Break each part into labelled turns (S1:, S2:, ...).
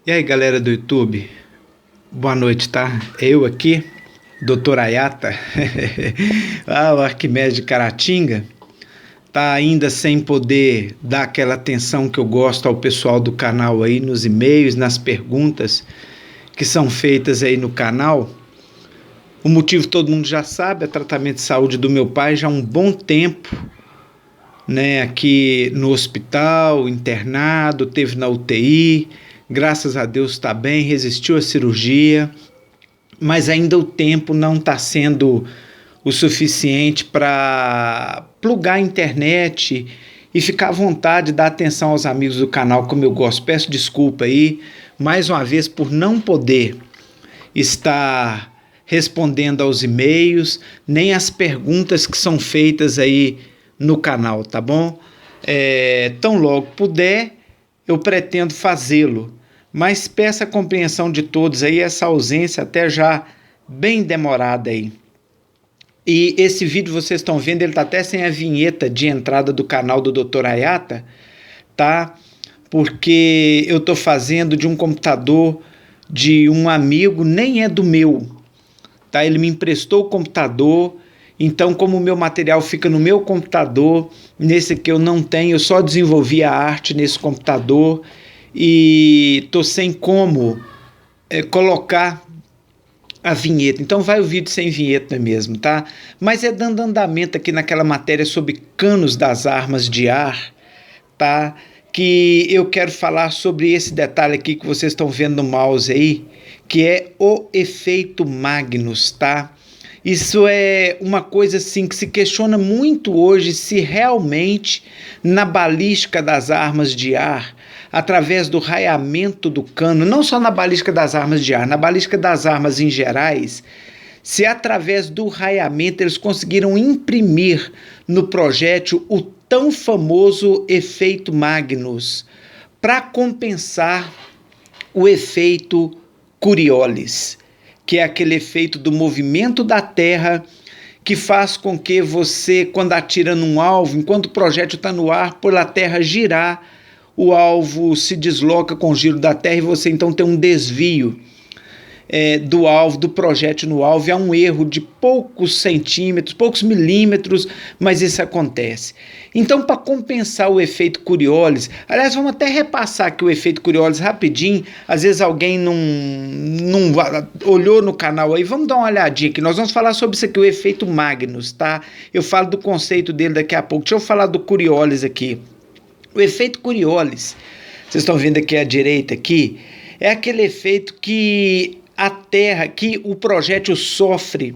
S1: E aí, galera do YouTube, boa noite, tá? Eu aqui, Dr. Ayata, o Arquimedes de Caratinga, tá ainda sem poder dar aquela atenção que eu gosto ao pessoal do canal aí, nos e-mails, nas perguntas que são feitas aí no canal. O motivo todo mundo já sabe, é tratamento de saúde do meu pai já há um bom tempo, né? Aqui no hospital, internado, teve na UTI. Graças a Deus está bem, resistiu à cirurgia, mas ainda o tempo não está sendo o suficiente para plugar a internet e ficar à vontade, dar atenção aos amigos do canal como eu gosto. Peço desculpa aí, mais uma vez, por não poder estar respondendo aos e-mails, nem as perguntas que são feitas aí no canal, tá bom? Tão logo puder, eu pretendo fazê-lo. Mas peço a compreensão de todos aí, essa ausência até já bem demorada aí. E esse vídeo vocês estão vendo, ele tá até sem a vinheta de entrada do canal do Dr. Ayata, tá? Porque eu tô fazendo de um computador de um amigo, nem é do meu, tá? Ele me emprestou o computador, então como o meu material fica no meu computador, nesse que eu não tenho, eu só desenvolvi a arte nesse computador, e tô sem como colocar a vinheta, então vai o vídeo sem vinheta mesmo, tá? Mas é dando andamento aqui naquela matéria sobre canos das armas de ar, tá? Que eu quero falar sobre esse detalhe aqui que vocês estão vendo no mouse aí, que é o efeito Magnus, tá? Isso é uma coisa assim que se questiona muito hoje se realmente na balística das armas de ar, através do raiamento do cano, não só na balística das armas de ar, na balística das armas em gerais, se através do raiamento eles conseguiram imprimir no projétil o tão famoso efeito Magnus, para compensar o efeito Coriolis, que é aquele efeito do movimento da Terra que faz com que você, quando atira num alvo, enquanto o projétil está no ar, por a Terra girar, o alvo se desloca com o giro da Terra e você então tem um desvio do alvo, do projétil no alvo. É um erro de poucos centímetros, poucos milímetros, mas isso acontece. Então, para compensar o efeito Coriolis, aliás, vamos até repassar aqui o efeito Coriolis rapidinho, às vezes alguém não olhou no canal aí, vamos dar uma olhadinha aqui, nós vamos falar sobre isso aqui, o efeito Magnus, tá? Eu falo do conceito dele daqui a pouco, deixa eu falar do Coriolis aqui. O efeito Coriolis, vocês estão vendo aqui à direita aqui, é aquele efeito que a Terra, que o projétil sofre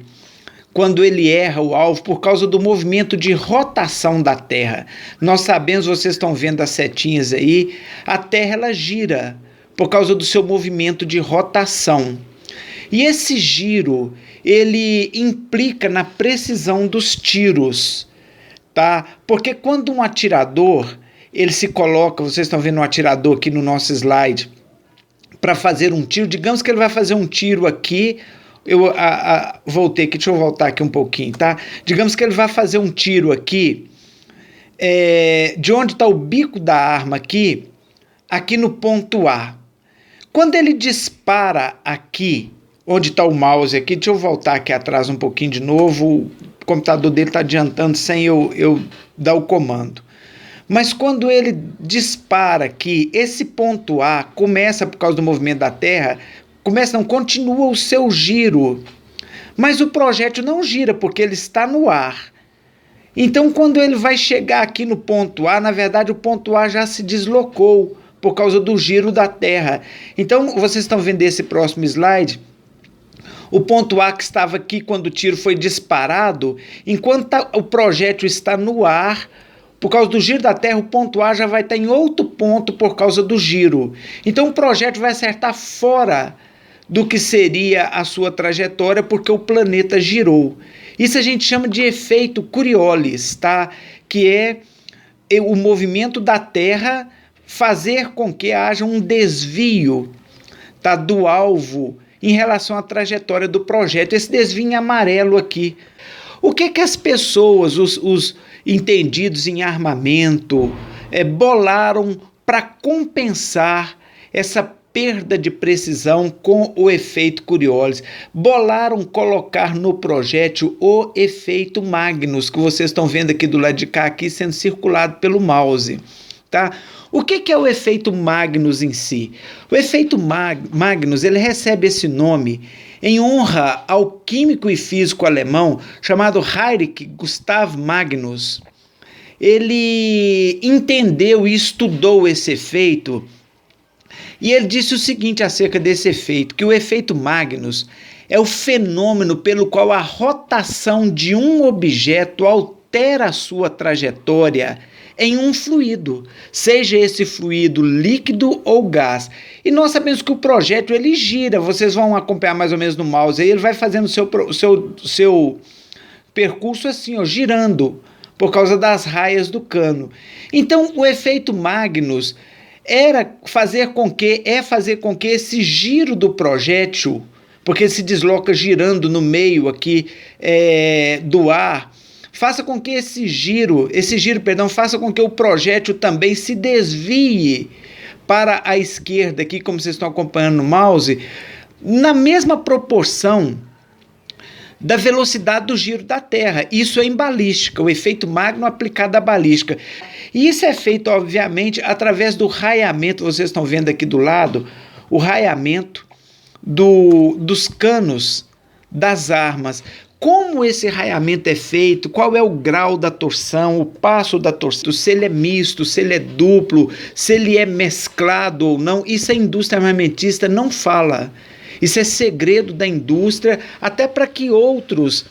S1: quando ele erra o alvo por causa do movimento de rotação da Terra. Nós sabemos, vocês estão vendo as setinhas aí, a Terra ela gira por causa do seu movimento de rotação. E esse giro, ele implica na precisão dos tiros, tá? Porque quando um atirador ele se coloca, vocês estão vendo um atirador aqui no nosso slide, para fazer um tiro, digamos que ele vai fazer um tiro aqui, voltei aqui, deixa eu voltar aqui um pouquinho, tá? Digamos que ele vai fazer um tiro aqui, de onde está o bico da arma aqui no ponto A. Quando ele dispara aqui, onde está o mouse aqui, deixa eu voltar aqui atrás um pouquinho de novo, o computador dele está adiantando sem eu dar o comando. Mas quando ele dispara aqui, esse ponto A começa por causa do movimento da Terra, continua o seu giro, mas o projétil não gira porque ele está no ar. Então quando ele vai chegar aqui no ponto A, na verdade o ponto A já se deslocou por causa do giro da Terra. Então vocês estão vendo esse próximo slide, o ponto A que estava aqui quando o tiro foi disparado, enquanto o projétil está no ar, por causa do giro da Terra, o ponto A já vai estar em outro ponto por causa do giro. Então o projétil vai acertar fora do que seria a sua trajetória, porque o planeta girou. Isso a gente chama de efeito Coriolis, tá? Que é o movimento da Terra fazer com que haja um desvio, tá, do alvo em relação à trajetória do projétil. Esse desvio em amarelo aqui. O que as pessoas, os entendidos em armamento, bolaram para compensar essa perda de precisão com o efeito Coriolis. Bolaram colocar no projétil o efeito Magnus, que vocês estão vendo aqui do lado de cá, aqui sendo circulado pelo mouse. Tá? O que é o efeito Magnus em si? O efeito Magnus ele recebe esse nome em honra ao químico e físico alemão chamado Heinrich Gustav Magnus. Ele entendeu e estudou esse efeito e ele disse o seguinte acerca desse efeito, que o efeito Magnus é o fenômeno pelo qual a rotação de um objeto altera a sua trajetória em um fluido, seja esse fluido líquido ou gás. E nós sabemos que o projétil ele gira, vocês vão acompanhar mais ou menos no mouse, aí ele vai fazendo o seu percurso assim, ó, girando, por causa das raias do cano. Então o efeito Magnus é fazer com que esse giro do projétil, porque ele se desloca girando no meio aqui do ar, faça com que esse giro, faça com que o projétil também se desvie para a esquerda aqui, como vocês estão acompanhando no mouse, na mesma proporção da velocidade do giro da Terra. Isso é em balística, o efeito Magnus aplicado à balística. E isso é feito, obviamente, através do raiamento, vocês estão vendo aqui do lado, o raiamento dos canos das armas. Como esse raiamento é feito, qual é o grau da torção, o passo da torção, se ele é misto, se ele é duplo, se ele é mesclado ou não, isso a indústria armamentista não fala. Isso é segredo da indústria, até para que outros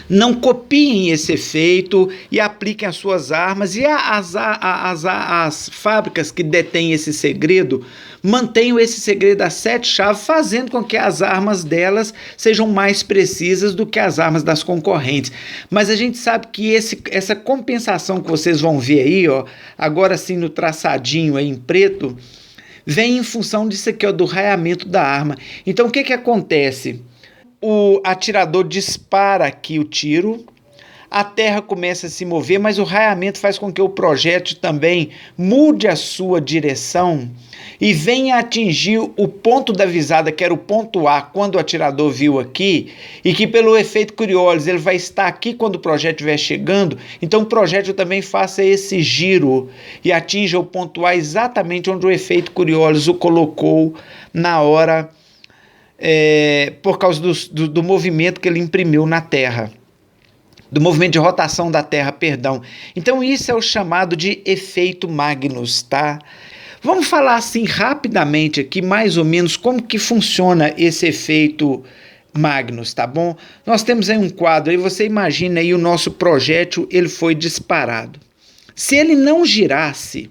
S1: não copiem esse efeito e apliquem as suas armas, e as fábricas que detêm esse segredo mantenham esse segredo a 7 chaves, fazendo com que as armas delas sejam mais precisas do que as armas das concorrentes. Mas a gente sabe que essa compensação que vocês vão ver aí, ó, agora sim no traçadinho aí em preto, vem em função disso aqui, ó, do raiamento da arma. Então o que acontece? O atirador dispara aqui o tiro, a terra começa a se mover, mas o raiamento faz com que o projétil também mude a sua direção e venha atingir o ponto da visada, que era o ponto A, quando o atirador viu aqui, e que pelo efeito Coriolis ele vai estar aqui quando o projétil estiver chegando, então o projétil também faça esse giro e atinja o ponto A exatamente onde o efeito Coriolis o colocou na hora, por causa do movimento que ele imprimiu na Terra. Do movimento de rotação da Terra, perdão. Então isso é o chamado de efeito Magnus, tá? Vamos falar assim rapidamente aqui, mais ou menos, como que funciona esse efeito Magnus, tá bom? Nós temos aí um quadro, aí você imagina aí o nosso projétil, ele foi disparado. Se ele não girasse,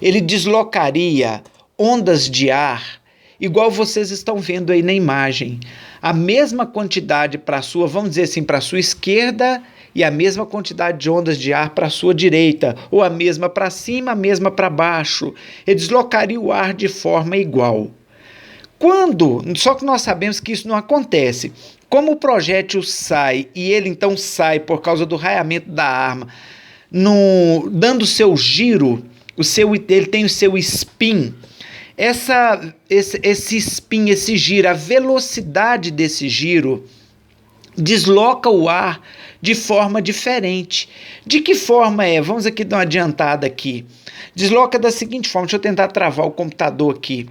S1: ele deslocaria ondas de ar, igual vocês estão vendo aí na imagem. A mesma quantidade para a sua, vamos dizer assim, para a sua esquerda e a mesma quantidade de ondas de ar para a sua direita, ou a mesma para cima, a mesma para baixo. Ele deslocaria o ar de forma igual. Só que nós sabemos que isso não acontece. Como o projétil sai, e ele então sai por causa do raiamento da arma, dando seu giro, ele tem o seu spin. Esse spin, esse giro, a velocidade desse giro desloca o ar de forma diferente. De que forma é? Vamos aqui dar uma adiantada aqui. Desloca da seguinte forma, deixa eu tentar travar o computador aqui.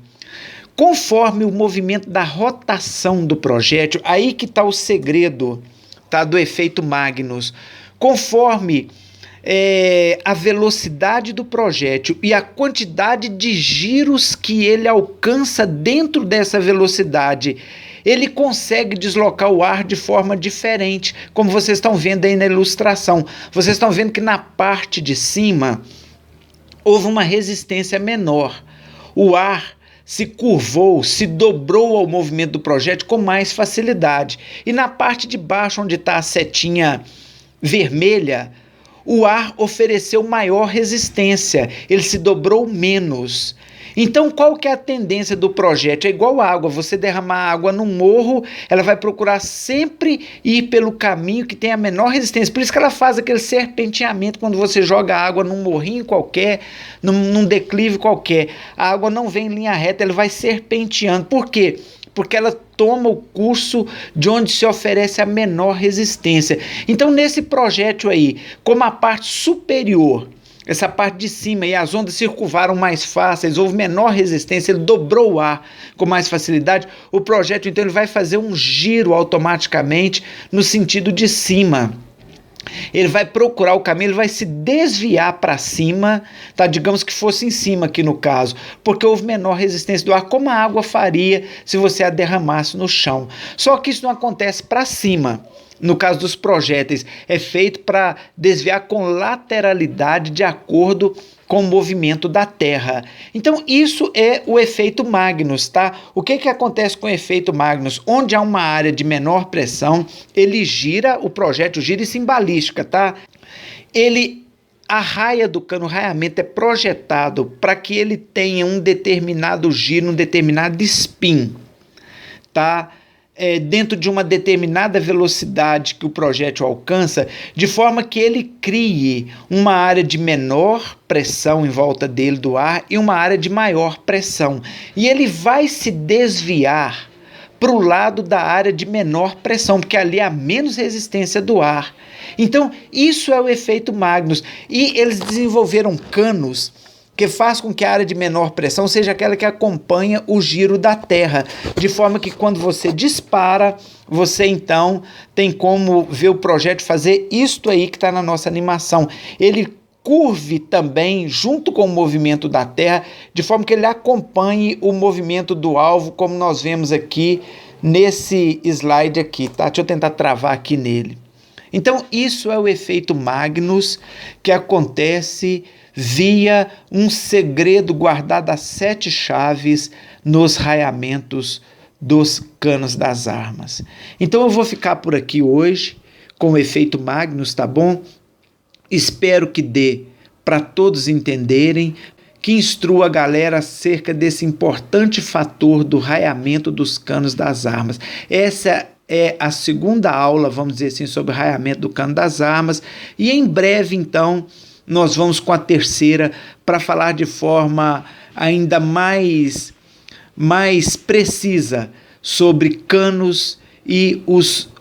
S1: Conforme o movimento da rotação do projétil, aí que está o segredo, tá, do efeito Magnus. Conforme a velocidade do projétil e a quantidade de giros que ele alcança dentro dessa velocidade, ele consegue deslocar o ar de forma diferente, como vocês estão vendo aí na ilustração. Vocês estão vendo que na parte de cima houve uma resistência menor. O ar se curvou, se dobrou ao movimento do projétil com mais facilidade. E na parte de baixo, onde está a setinha vermelha, o ar ofereceu maior resistência, ele se dobrou menos. Então, qual que é a tendência do projétil? É igual água, você derramar água no morro, ela vai procurar sempre ir pelo caminho que tem a menor resistência. Por isso que ela faz aquele serpenteamento quando você joga água num morrinho qualquer, num declive qualquer. A água não vem em linha reta, ela vai serpenteando. Por quê? Porque ela toma o curso de onde se oferece a menor resistência. Então, nesse projétil aí, como a parte superior, essa parte de cima e as ondas circularam mais fáceis, houve menor resistência, ele dobrou o ar com mais facilidade, o projétil então ele vai fazer um giro automaticamente no sentido de cima. Ele vai procurar o caminho, ele vai se desviar para cima, tá? Digamos que fosse em cima aqui no caso, porque houve menor resistência do ar, como a água faria se você a derramasse no chão. Só que isso não acontece para cima. No caso dos projéteis, é feito para desviar com lateralidade de acordo com o movimento da Terra. Então, isso é o efeito Magnus, tá? O que acontece com o efeito Magnus? Onde há uma área de menor pressão, ele gira, o projétil gira isso em balística, tá? A raia do cano, o raiamento é projetado para que ele tenha um determinado giro, um determinado spin, tá? Dentro de uma determinada velocidade que o projétil alcança, de forma que ele crie uma área de menor pressão em volta dele do ar e uma área de maior pressão. E ele vai se desviar para o lado da área de menor pressão, porque ali há menos resistência do ar. Então, isso é o efeito Magnus. E eles desenvolveram canos que faz com que a área de menor pressão seja aquela que acompanha o giro da Terra, de forma que quando você dispara, você então tem como ver o projétil fazer isto aí que está na nossa animação. Ele curve também junto com o movimento da Terra, de forma que ele acompanhe o movimento do alvo, como nós vemos aqui nesse slide aqui, tá? Deixa eu tentar travar aqui nele. Então, isso é o efeito Magnus que acontece via um segredo guardado a 7 chaves nos raiamentos dos canos das armas. Então eu vou ficar por aqui hoje com o efeito Magnus, tá bom? Espero que dê para todos entenderem, que instrua a galera acerca desse importante fator do raiamento dos canos das armas. Essa é a segunda aula, vamos dizer assim, sobre o raiamento do cano das armas, e em breve, então, nós vamos com a terceira para falar de forma ainda mais precisa sobre canos e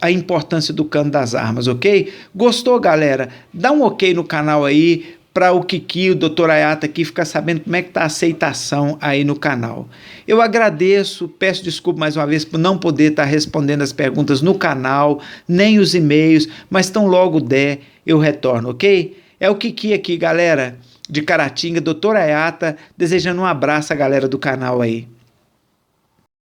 S1: a importância do cano das armas, ok? Gostou, galera? Dá um ok no canal aí para o Kiki, o Dr. Ayata aqui, ficar sabendo como é que está a aceitação aí no canal. Eu agradeço, peço desculpa mais uma vez por não poder estar respondendo as perguntas no canal, nem os e-mails, mas tão logo der, eu retorno, ok? É o Kiki aqui, galera, de Caratinga, Dr. Ayata, desejando um abraço à galera do canal aí.